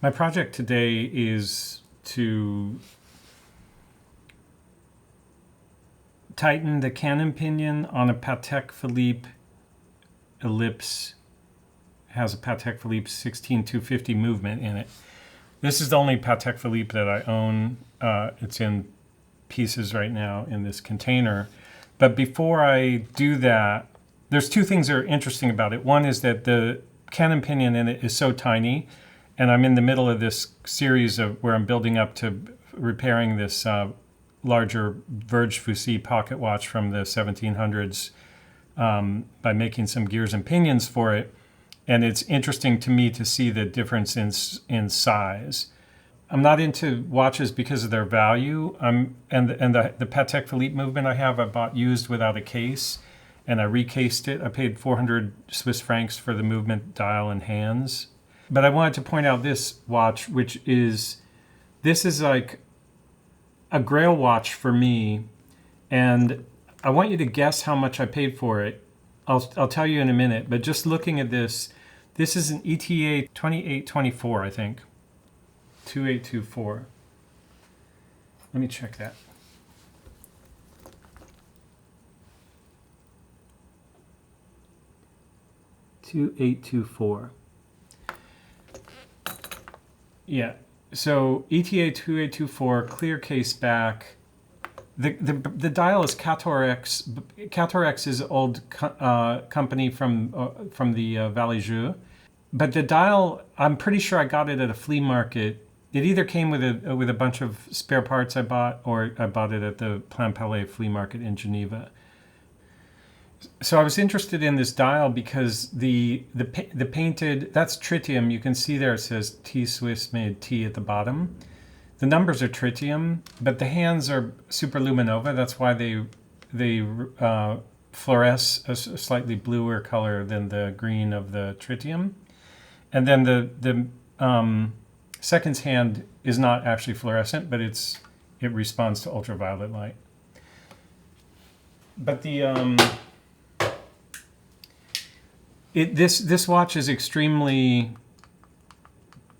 My project today is to tighten the cannon pinion on a Patek Philippe ellipse. It has a Patek Philippe 16250 movement in it. This is the only Patek Philippe that I own. It's in pieces right now in this container. But before I do that, there's two things that are interesting about it. One is that the cannon pinion in it is so tiny, and I'm in the middle of this series of where I'm building up to repairing this larger Verge Fusil pocket watch from the 1700s by making some gears and pinions for it. And it's interesting to me to see the difference in size. I'm not into watches because of their value. The Patek Philippe movement I bought used without a case, and I recased it. I paid 400 Swiss francs for the movement dial and hands. But I wanted to point out this watch, this is like a Grail watch for me, and I want you to guess how much I paid for it. I'll tell you in a minute, but just looking at this is an ETA 2824, I think. 2824. Let me check that. $2,824. Yeah. So ETA 2824, clear case back. The dial is Catorex. Catorex is an old company from the Valley Jeu. But the dial, I'm pretty sure I got it at a flea market. It either came with a bunch of spare parts I bought, or I bought it at the Plan Palais flea market in Geneva. So I was interested in this dial because the painted, that's tritium. You can see there it says T Swiss made T at the bottom. The numbers are tritium, but the hands are superluminova. That's why they fluoresce a slightly bluer color than the green of the tritium. And then the seconds hand is not actually fluorescent, but it responds to ultraviolet light. But this watch is extremely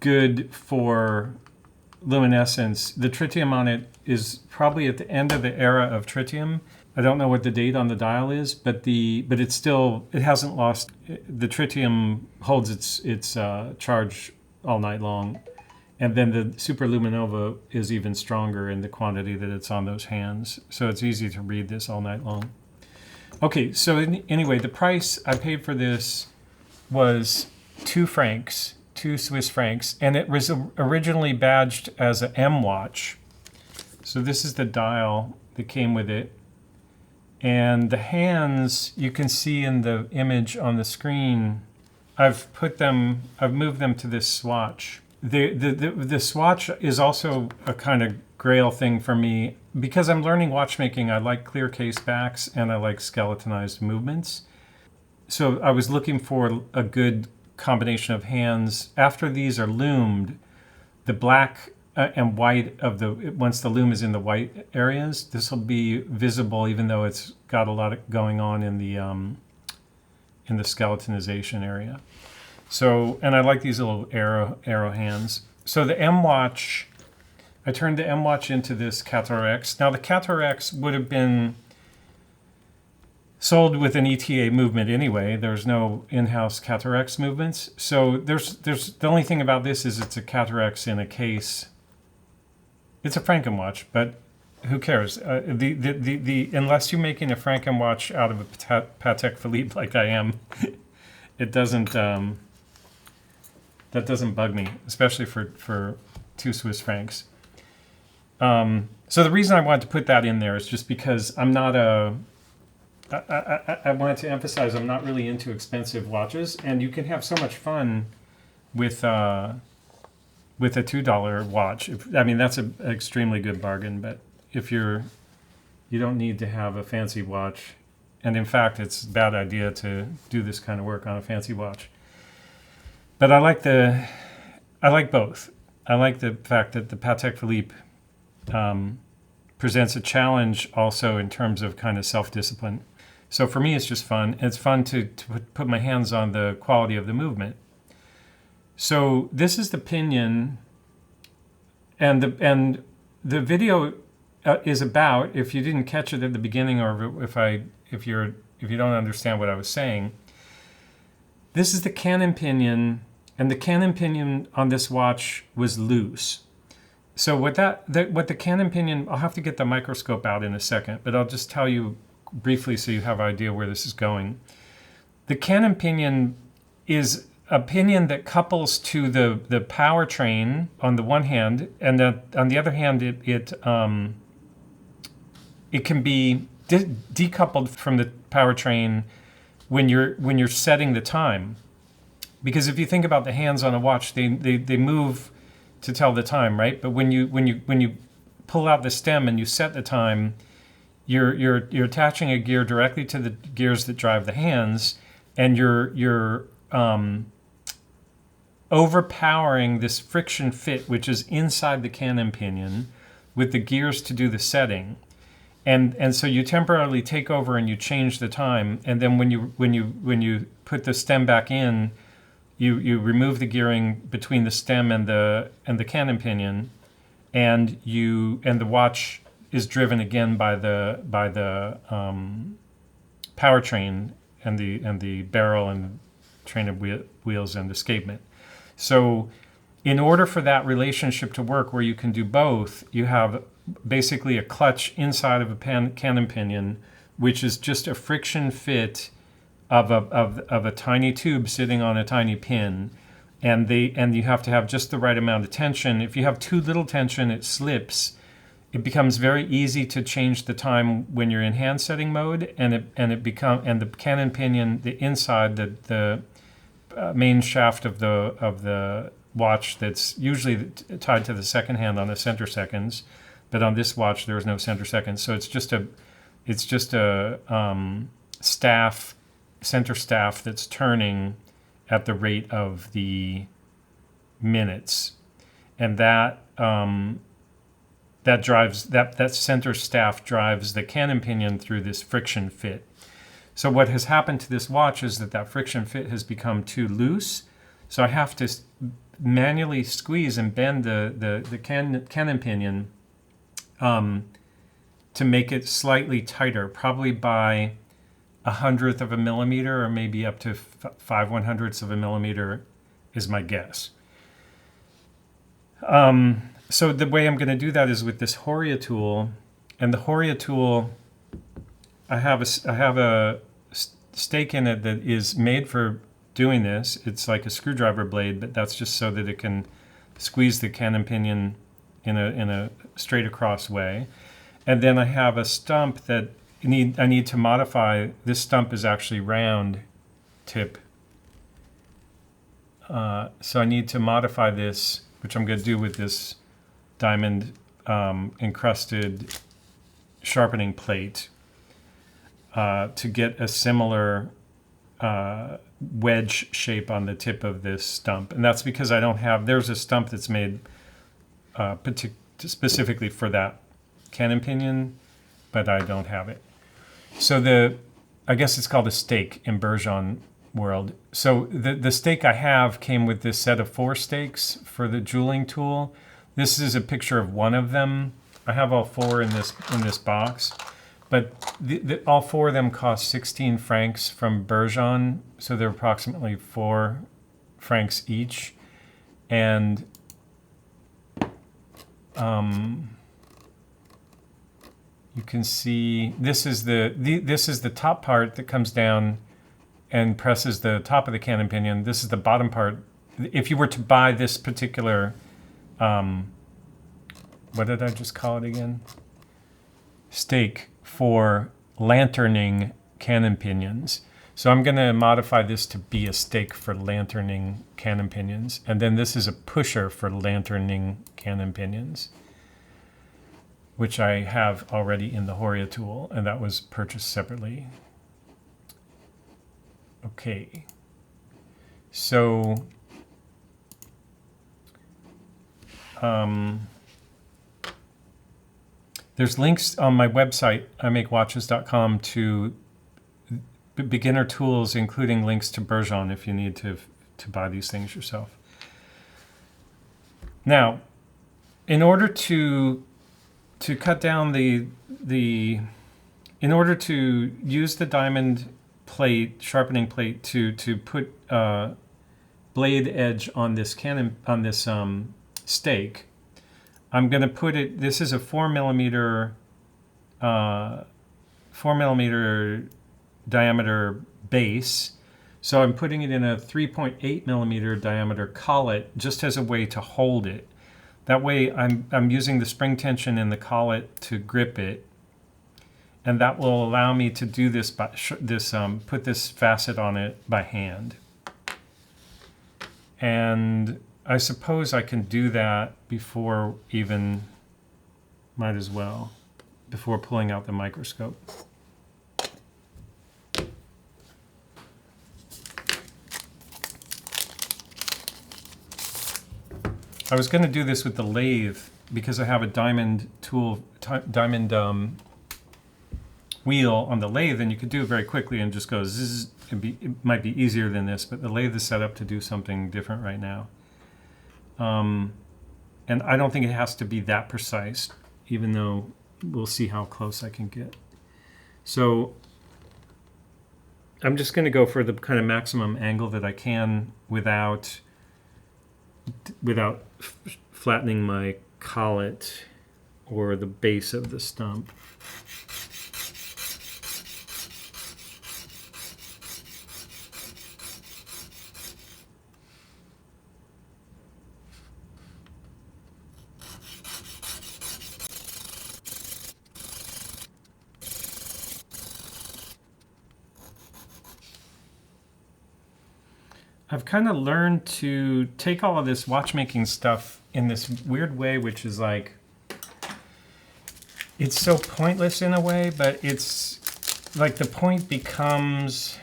good for luminescence. The tritium on it is probably at the end of the era of tritium. I don't know what the date on the dial is, but it hasn't lost. The tritium holds its charge all night long, and then the superluminova is even stronger in the quantity that it's on those hands. So it's easy to read this all night long. Okay, so anyway, the price I paid for this was 2 Swiss francs, and it was originally badged as an M watch. So this is the dial that came with it. And the hands, you can see in the image on the screen, I've moved them to this swatch. The swatch is also a kind of Grail thing for me. Because I'm learning watchmaking, I like clear case backs and I like skeletonized movements. So I was looking for a good combination of hands. After these are loomed, the black and white once the loom is in the white areas, this will be visible even though it's got a lot going on in the skeletonization area. So, and I like these little arrow hands. So the M watch, I turned the M watch into this Catorex. Now the Catorex would have been sold with an ETA movement anyway. There's no in-house Catorex movements. So there's the only thing about this is it's a Catorex in a case. It's a Franken watch, but who cares? Unless you're making a Franken watch out of a Patek Philippe like I am, it doesn't. That doesn't bug me, especially for 2 Swiss francs. So the reason I wanted to put that in there is just because I'm not I wanted to emphasize I'm not really into expensive watches, and you can have so much fun with a $2 watch. That's an extremely good bargain, but if you don't need to have a fancy watch, and in fact it's a bad idea to do this kind of work on a fancy watch. But I like both. I like the fact that the Patek Philippe presents a challenge also in terms of kind of self-discipline. So for me, it's just fun. It's fun to put my hands on the quality of the movement. So this is the Pinion, and the video is about, if you didn't catch it at the beginning, or if you don't understand what I was saying, this is the Canon Pinion, and the Canon Pinion on this watch was loose. So what the Canon Pinion, I'll have to get the microscope out in a second, but I'll just tell you briefly so you have an idea where this is going. The Canon Pinion is a pinion that couples to the powertrain on the one hand, and on the other hand, it can be decoupled from the powertrain when you're setting the time. Because if you think about the hands on a watch, they move to tell the time, right? But when you pull out the stem and you set the time, you're attaching a gear directly to the gears that drive the hands, and you're overpowering this friction fit, which is inside the Canon Pinion, with the gears to do the setting. And so you temporarily take over and you change the time, and then when you put the stem back in, you remove the gearing between the stem and the Canon Pinion, and the watch is driven again by the powertrain and the barrel and train of wheels and escapement. So in order for that relationship to work, where you can do both, you have basically a clutch inside of a Canon Pinion, which is just a friction fit of a tiny tube sitting on a tiny pin, and you have to have just the right amount of tension. If you have too little tension, it slips. It becomes very easy to change the time when you're in hand setting mode, and the Canon Pinion, the inside, the main shaft of the watch, that's usually tied to the second hand on the center seconds, but on this watch there is no center seconds, so it's just a center staff that's turning at the rate of the minutes, and that center staff drives the Canon Pinion through this friction fit. So what has happened to this watch is that friction fit has become too loose. So I have to manually squeeze and bend the Canon Pinion to make it slightly tighter, probably by 1/100th of a millimeter, or maybe up to 5/100ths of a millimeter is my guess. So the way I'm going to do that is with this Horia tool, and the Horia tool, I have a stake in it that is made for doing this. It's like a screwdriver blade, but that's just so that it can squeeze the Canon Pinion in a straight across way. And then I have a stump that I need to modify. This stump is actually round tip, so I need to modify this, which I'm going to do with this diamond encrusted sharpening plate, to get a similar wedge shape on the tip of this stump. And that's because there's a stump that's made specifically for that Canon Pinion, but I don't have it. So I guess it's called a stake in Bergeon world. So the stake I have came with this set of 4 stakes for the jeweling tool. This is a picture of one of them. I have all 4 in this box, but all 4 of them cost 16 francs from Bergeon, so they're approximately 4 francs each. And you can see this is the top part that comes down and presses the top of the Canon Pinion. This is the bottom part. If you were to buy this particular, what did I just call it again? Stake for lanterning Canon Pinions. So I'm going to modify this to be a stake for lanterning Canon Pinions. And then this is a pusher for lanterning Canon Pinions, which I have already in the Horia tool, and that was purchased separately. Okay. So there's links on my website, imakewatches.com, to beginner tools, including links to Bergeon if you need to buy these things yourself. Now, in order to cut down in order to use the diamond plate, sharpening plate to put blade edge on this stake, I'm going to put it. This is a 4mm diameter base. So I'm putting it in a 3.8mm diameter collet just as a way to hold it. That way I'm using the spring tension in the collet to grip it. And that will allow me to do this put this facet on it by hand. And I suppose I can do that before before pulling out the microscope. I was going to do this with the lathe because I have a diamond wheel on the lathe, and you could do it very quickly and just go zzz. It might be easier than this, but the lathe is set up to do something different right now. And I don't think it has to be that precise, even though we'll see how close I can get. So I'm just going to go for the kind of maximum angle that I can without flattening my collet or the base of the stump. I've kind of learned to take all of this watchmaking stuff in this weird way, which is like, it's so pointless in a way, but it's like the point becomes,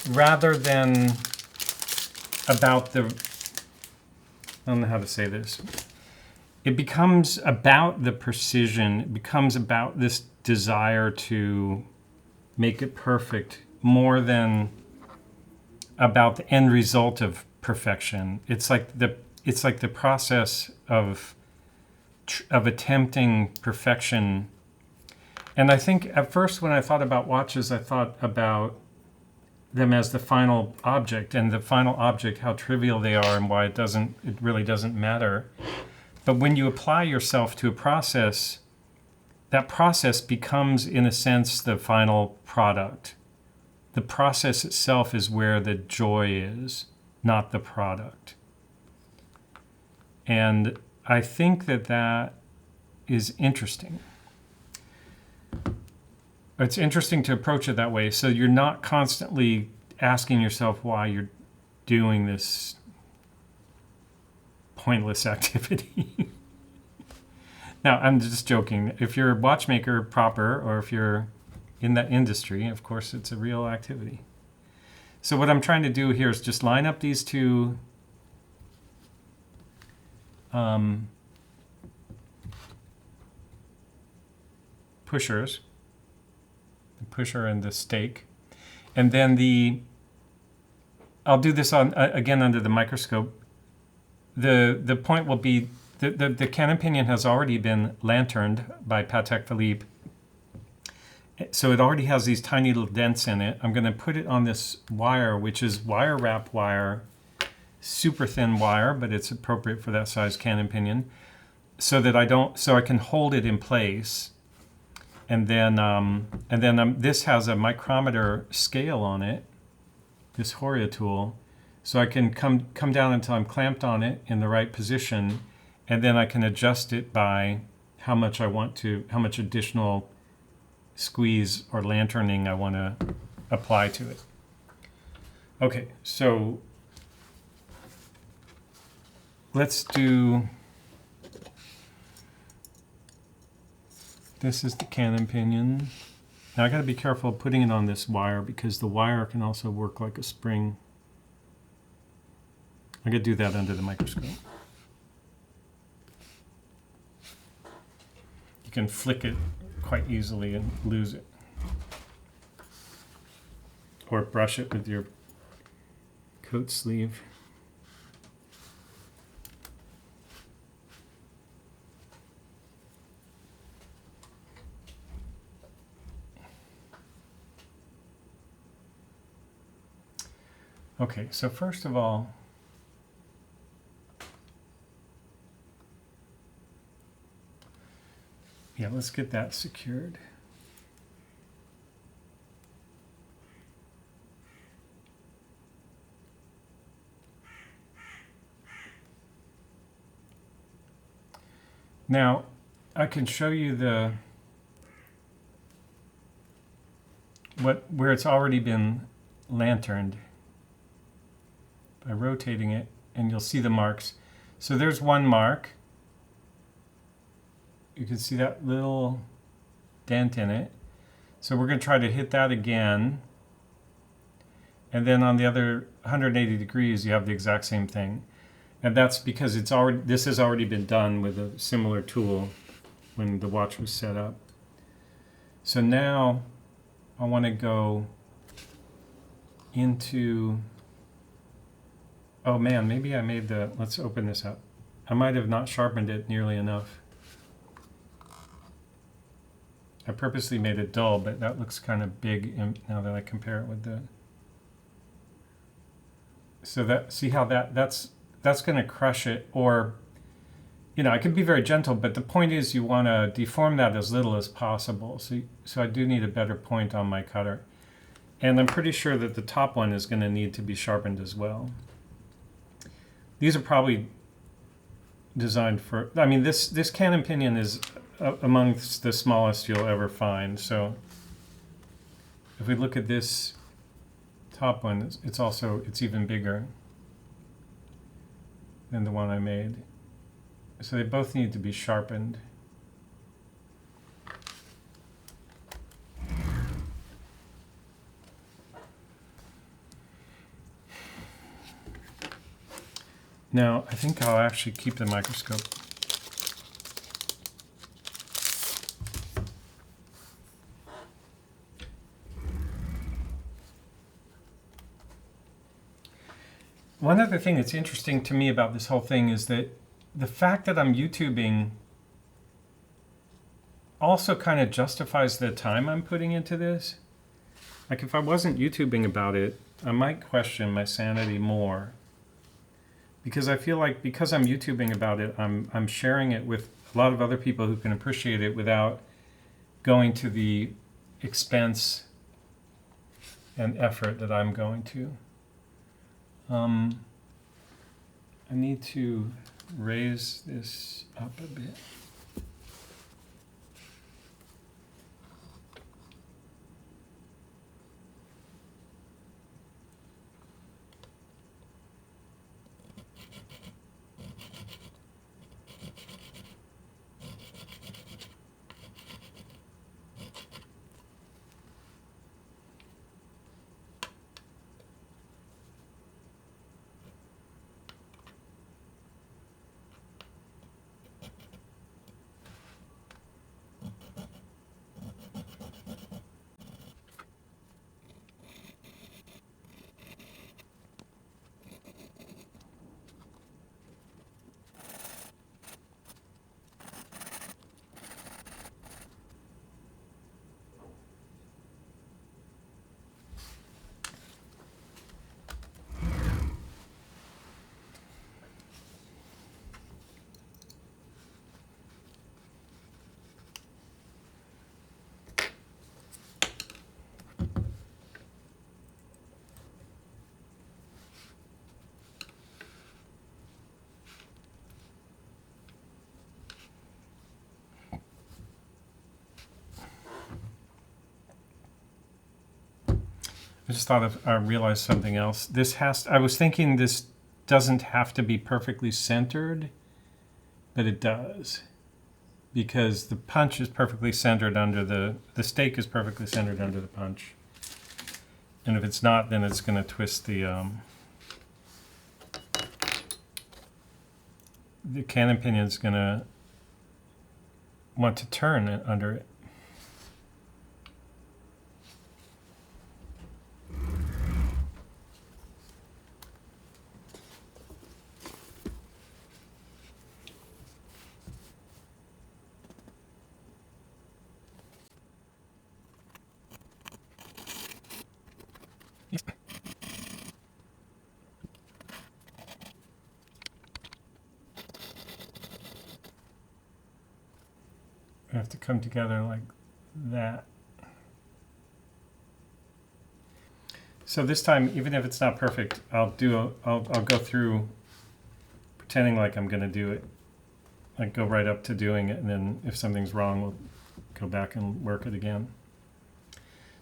rather than about I don't know how to say this. It becomes about the precision. It becomes about this desire to make it perfect more than about the end result of perfection. It's like the process of attempting perfection. And I think at first when I thought about watches, I thought about them as the final object, and the final object, how trivial they are and why it really doesn't matter. But when you apply yourself to a process, that process becomes, in a sense, the final product. The process itself is where the joy is, not the product. And I think that is interesting. It's interesting to approach it that way, so you're not constantly asking yourself why you're doing this pointless activity. Now, I'm just joking. If you're a watchmaker proper, or if you're in that industry, of course, it's a real activity. So what I'm trying to do here is just line up these two pushers, the pusher and the stake, and then I'll do this on again under the microscope. The point will be the cannon pinion has already been lanterned by Patek Philippe. So it already has these tiny little dents in it. I'm going to put it on this wire, which is wire wrap wire, super thin wire, but it's appropriate for that size cannon pinion, so that I can hold it in place. And then this has a micrometer scale on it, this Horia tool, so I can come down until I'm clamped on it in the right position, and then I can adjust it by how much additional squeeze or lanterning I want to apply to it. Okay, so let's do, this is the cannon pinion. Now I got to be careful putting it on this wire because the wire can also work like a spring. I could do that under the microscope. You can flick it quite easily and lose it. Or brush it with your coat sleeve. Okay, so first of all, yeah, let's get that secured. Now, I can show you where it's already been lanterned by rotating it, and you'll see the marks. So there's one mark. You can see that little dent in it. So we're going to try to hit that again. And then on the other 180 degrees, you have the exact same thing. And that's because this has already been done with a similar tool when the watch was set up. So now I want to go into, oh man, maybe I made let's open this up. I might have not sharpened it nearly enough. I purposely made it dull, but that looks kind of big now that I compare it with so see how that's going to crush it, or, I can be very gentle, but the point is you want to deform that as little as possible. So I do need a better point on my cutter. And I'm pretty sure that the top one is going to need to be sharpened as well. These are probably designed for, this Canon Pinion is amongst the smallest you'll ever find. So if we look at this top one, it's even bigger than the one I made. So they both need to be sharpened. Now, I think I'll actually keep the microscope. One other thing that's interesting to me about this whole thing is that the fact that I'm YouTubing also kind of justifies the time I'm putting into this. Like if I wasn't YouTubing about it, I might question my sanity more. Because I feel like because I'm YouTubing about it, I'm sharing it with a lot of other people who can appreciate it without going to the expense and effort that I'm going to. I need to raise this up a bit. I just I realized something else. I was thinking this doesn't have to be perfectly centered, but it does. Because the punch is perfectly centered under the stake is perfectly centered under the punch. And if it's not, then it's going to twist the Canon Pinion's going to want to turn under it. They have to come together like that. So this time, even if it's not perfect, I'll go through pretending like I'm going to do it. Like go right up to doing it, and then if something's wrong, we'll go back and work it again.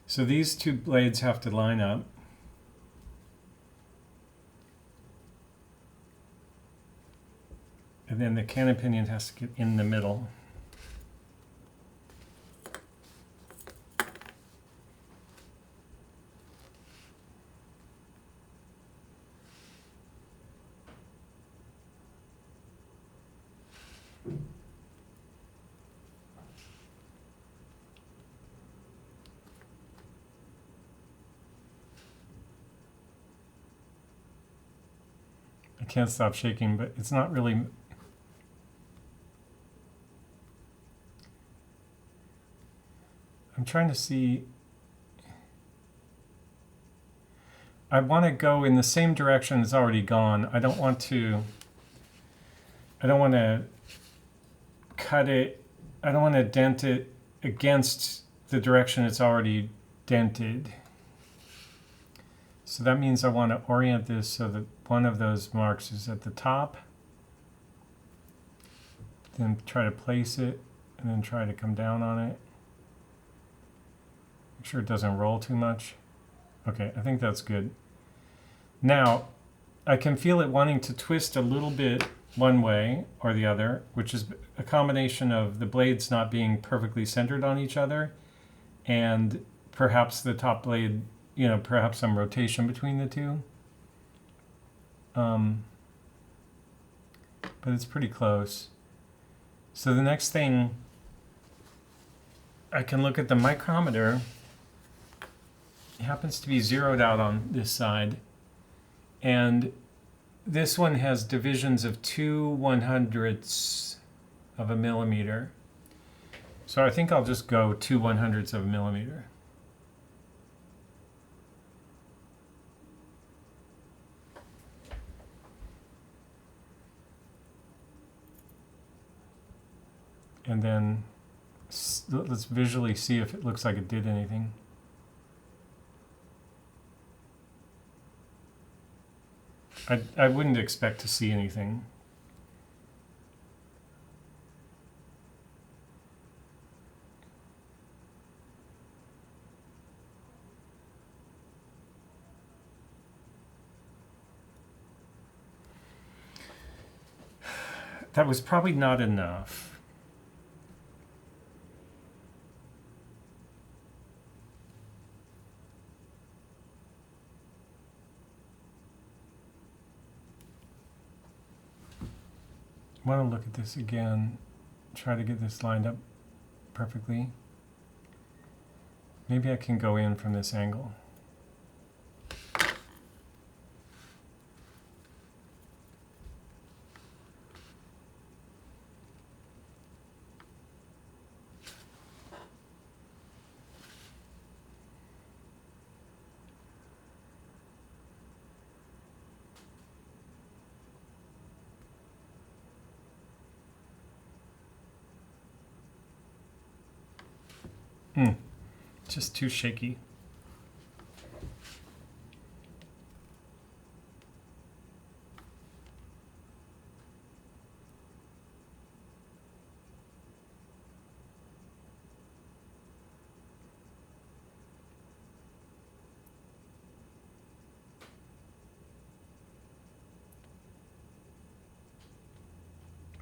So these two blades have to line up. And then the cannon pinion has to get in the middle. I can't stop shaking, but it's not really... I'm trying to see... I want to go in the same direction it's already gone. I don't want to cut it. I don't want to dent it against the direction it's already dented. So that means I want to orient this so that one of those marks is at the top. Then try to place it and then try to come down on it. Make sure it doesn't roll too much. Okay, I think that's good. Now, I can feel it wanting to twist a little bit one way or the other, which is a combination of the blades not being perfectly centered on each other and perhaps the top blade, you know, perhaps some rotation between the two. But it's pretty close. So the next thing, I can look at the micrometer. It happens to be zeroed out on this side. And this one has divisions of 2/100ths of a millimeter. So I think I'll just go 2/100ths of a millimeter. And then let's visually see if it looks like it did anything. I wouldn't expect to see anything. That was probably not enough. I want to look at this again, try to get this lined up perfectly. Maybe I can go in from this angle. Just too shaky.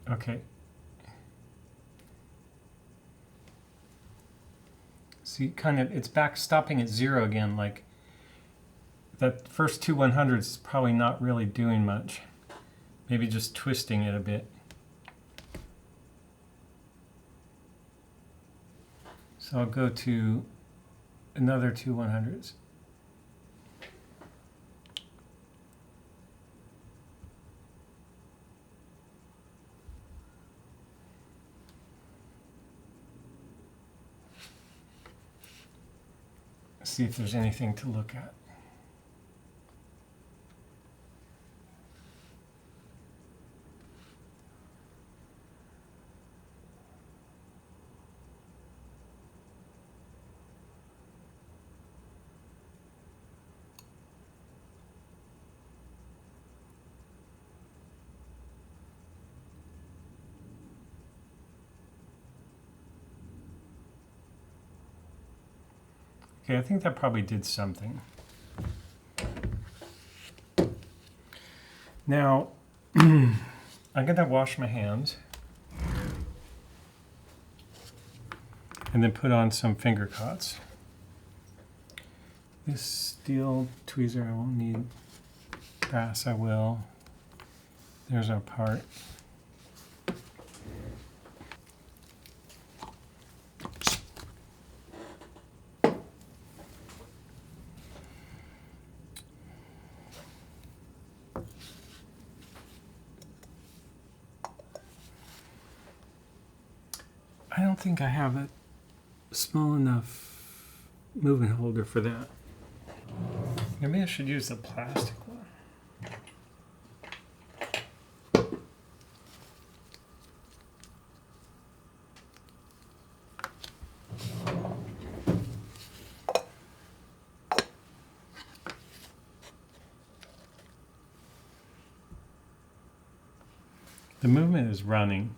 Okay. See, kind of, it's back stopping at 0 again. Like that first 2/100ths is probably not really doing much. Maybe just twisting it a bit. So I'll go to another 2/100ths. See if there's anything to look at. Okay, I think that probably did something. Now, I'm gonna wash my hands and then put on some finger cots. This steel tweezer I won't need. Brass I will. There's our part. I don't think I have a small enough moving holder for that. Maybe I should use the plastic one. The movement is running.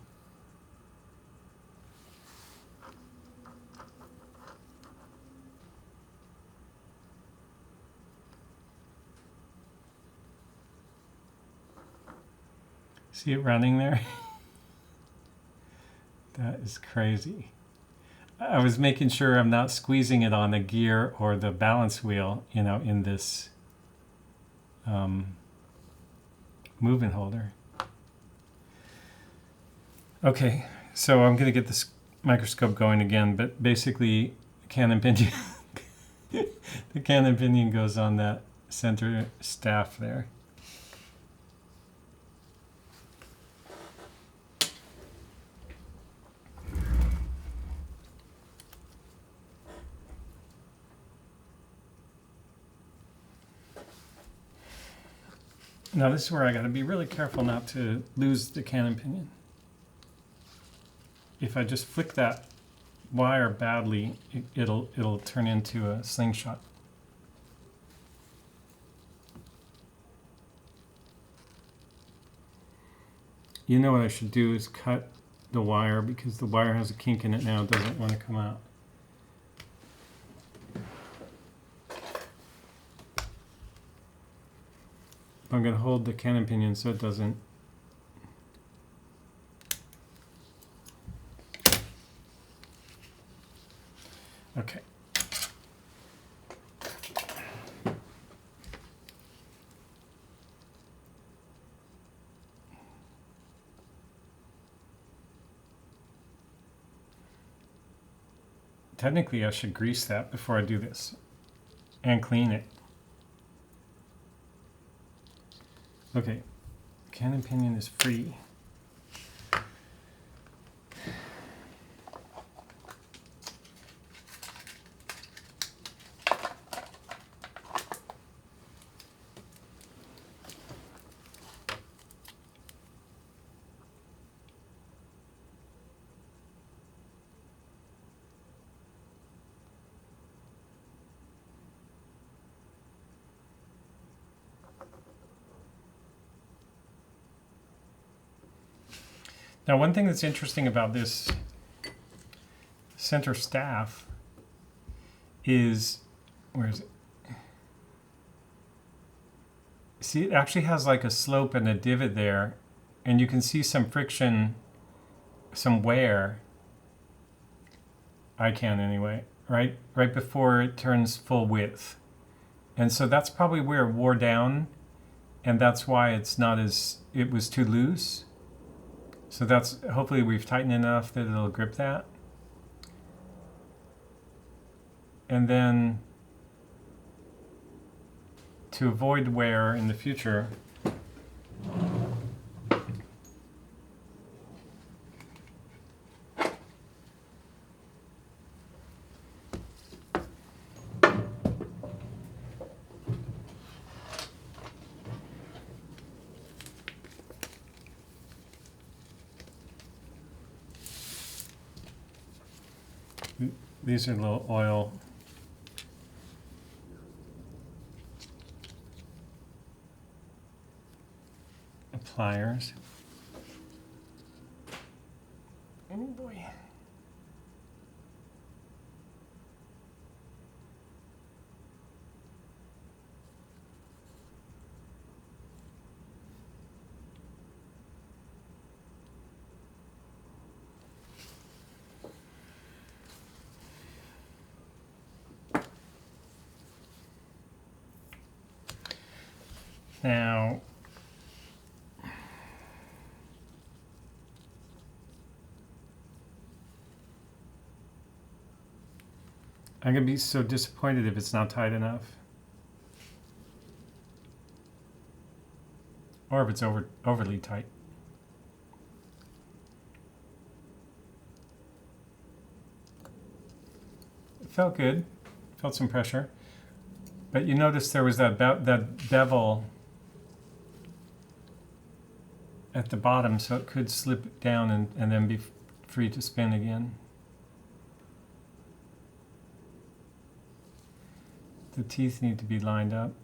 See it running there? That is crazy. I was making sure I'm not squeezing it on the gear or the balance wheel, you know, in this movement holder. Okay, so I'm going to get this microscope going again, but basically the Canon Pinion, the Canon Pinion goes on that center staff there. Now this is where I got to be really careful not to lose the Canon Pinion. If I just flick that wire badly, it'll turn into a slingshot. You know what I should do is cut the wire, because the wire has a kink in it now, it doesn't want to come out. I'm going to hold the Canon Pinion so it doesn't. Okay. Technically, I should grease that before I do this and clean it. Okay, Canon Pinion is free. Now, one thing that's interesting about this center staff is, where is it? See, it actually has like a slope and a divot there, and you can see some friction, some wear. I can anyway, right before it turns full width. And so that's probably where it wore down, and that's why it's not as, it was too loose. So that's, hopefully we've tightened enough that it'll grip that. And then to avoid wear in the future, these are little oil pliers. Oh boy. Now, I'm going to be so disappointed if it's not tight enough. Or if it's overly tight. It felt good. Felt some pressure. But you notice there was that bevel at the bottom, so it could slip down and then be free to spin again. The teeth need to be lined up.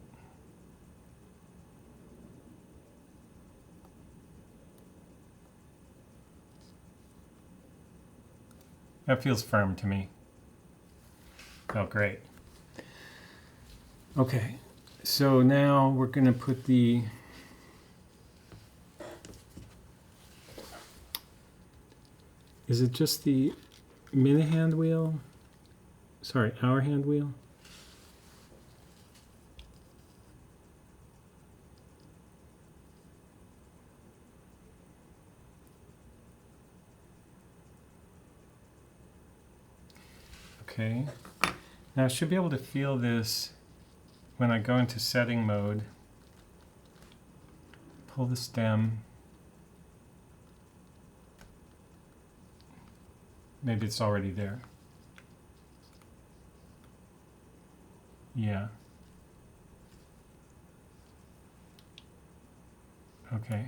That feels firm to me. Felt great. Okay, so now we're going to put the is it just the minute hand wheel? Sorry, hour hand wheel? Okay, now I should be able to feel this when I go into setting mode. Pull the stem. Maybe it's already there. Yeah. Okay.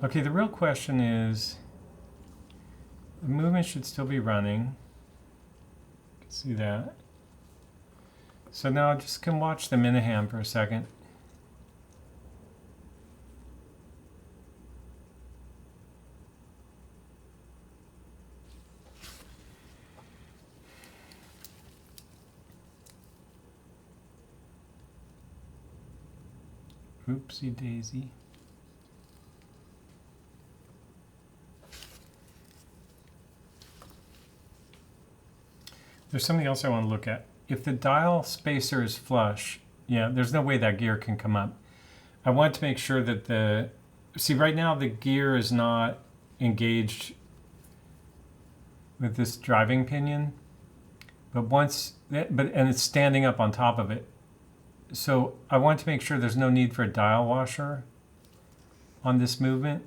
Okay, the real question is, the movement should still be running. You can see that. So now I just can watch the minute hand for a second. Oopsie daisy. There's something else I want to look at. If the dial spacer is flush, yeah, there's no way that gear can come up. I want to make sure that see right now the gear is not engaged with this driving pinion, and it's standing up on top of it. So I want to make sure there's no need for a dial washer on this movement,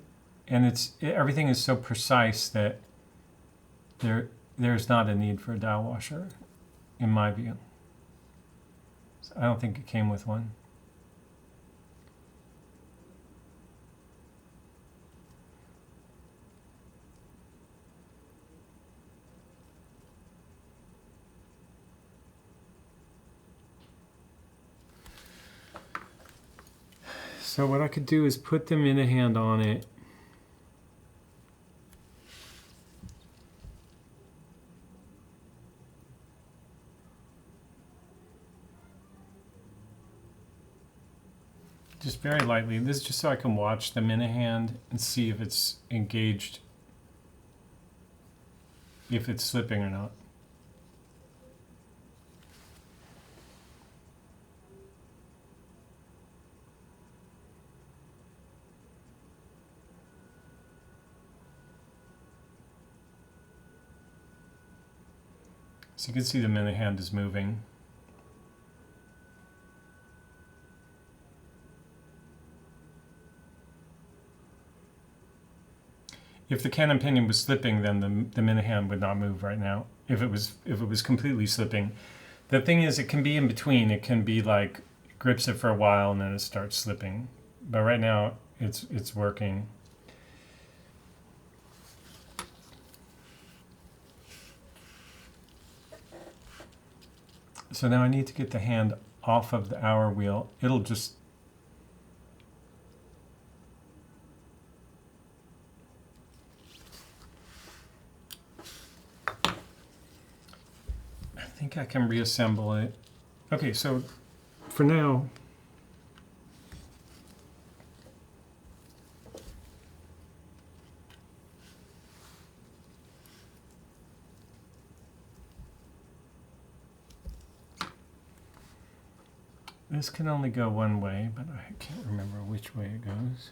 and everything is so precise that there's not a need for a dial washer, in my view. So I don't think it came with one. So what I could do is put the minute hand on it. Just very lightly. This is just so I can watch the minute hand and see if it's engaged, if it's slipping or not. So you can see the minute hand is moving. If the cannon pinion was slipping, then the minute hand would not move right now. If it was completely slipping. The thing is, it can be in between. It can be like it grips it for a while and then it starts slipping. But right now it's working. So now I need to get the hand off of the hour wheel. It'll just I think I can reassemble it. Okay, so for now, This can only go one way, but I can't remember which way it goes.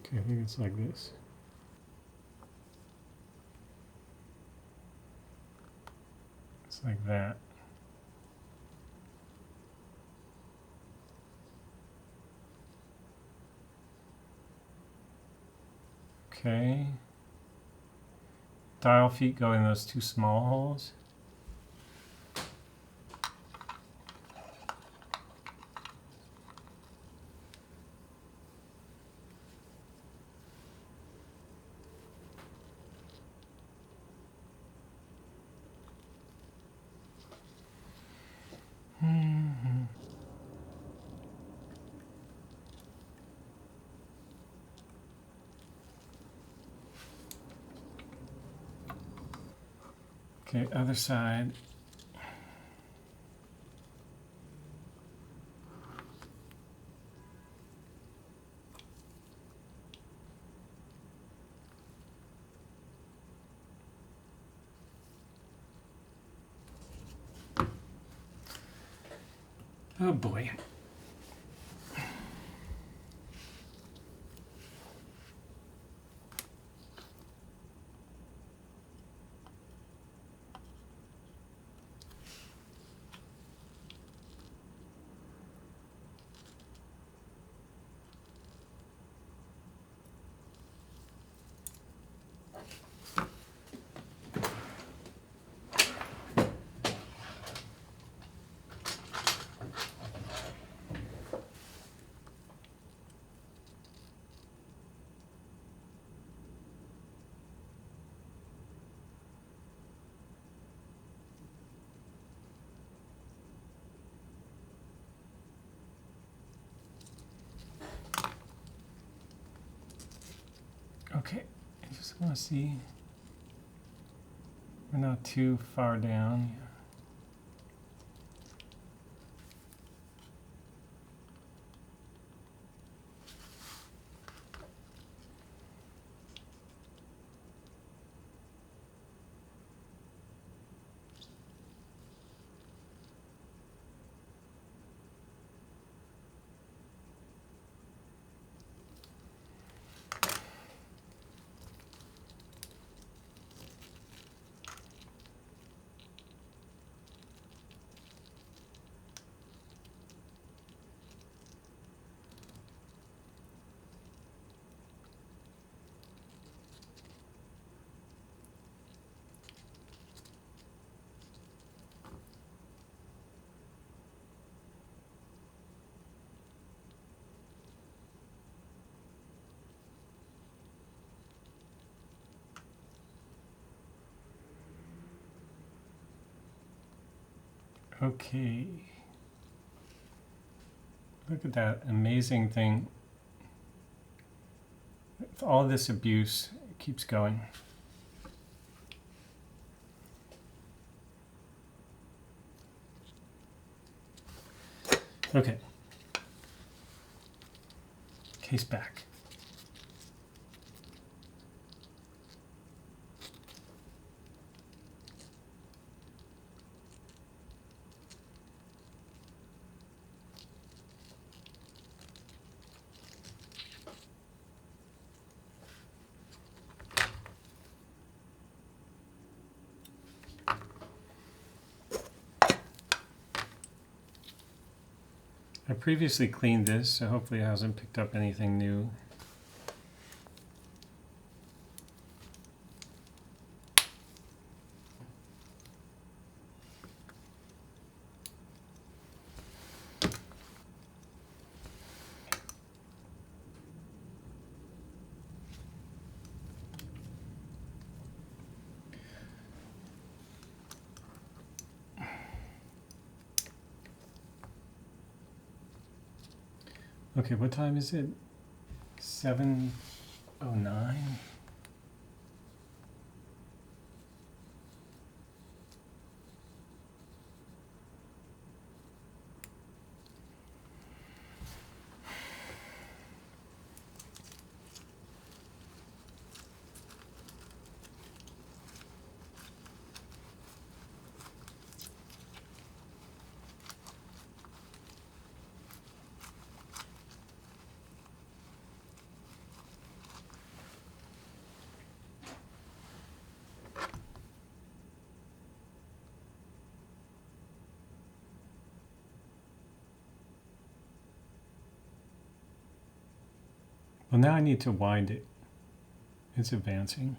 Okay, I think it's like this. It's like that. Okay. Dial feet go in those two small holes. Okay, other side. Oh boy. Okay, I just want to see we're not too far down. Okay. Look at that amazing thing. With all this abuse, it keeps going. Okay. Case back. I previously cleaned this, so hopefully it hasn't picked up anything new. Okay, what time is it? 7:09? Well, now I need to wind it. It's advancing.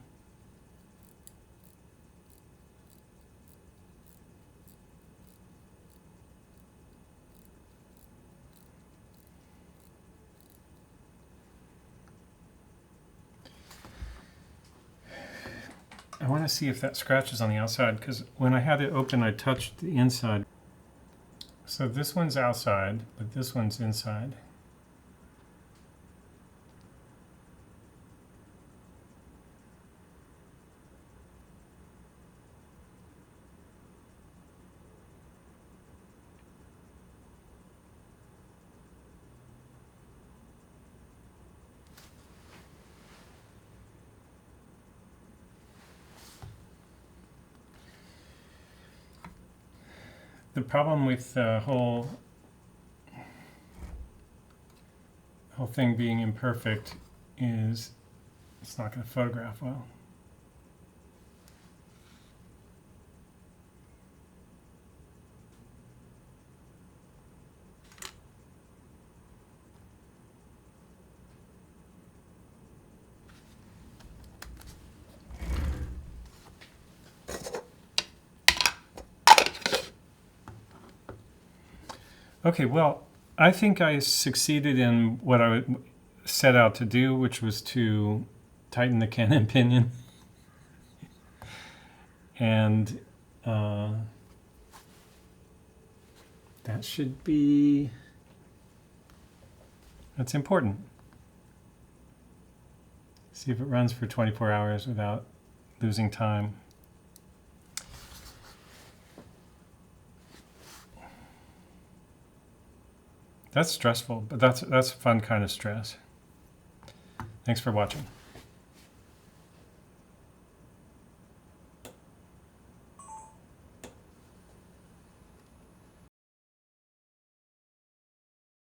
I want to see if that scratches on the outside, because when I had it open, I touched the inside. So this one's outside, but this one's inside. The problem with the whole thing being imperfect is it's not going to photograph well. Okay, well, I think I succeeded in what I set out to do, which was to tighten the Canon pinion. And that should be, that's important. See if it runs for 24 hours without losing time. That's stressful, but that's a fun kind of stress. Thanks for watching.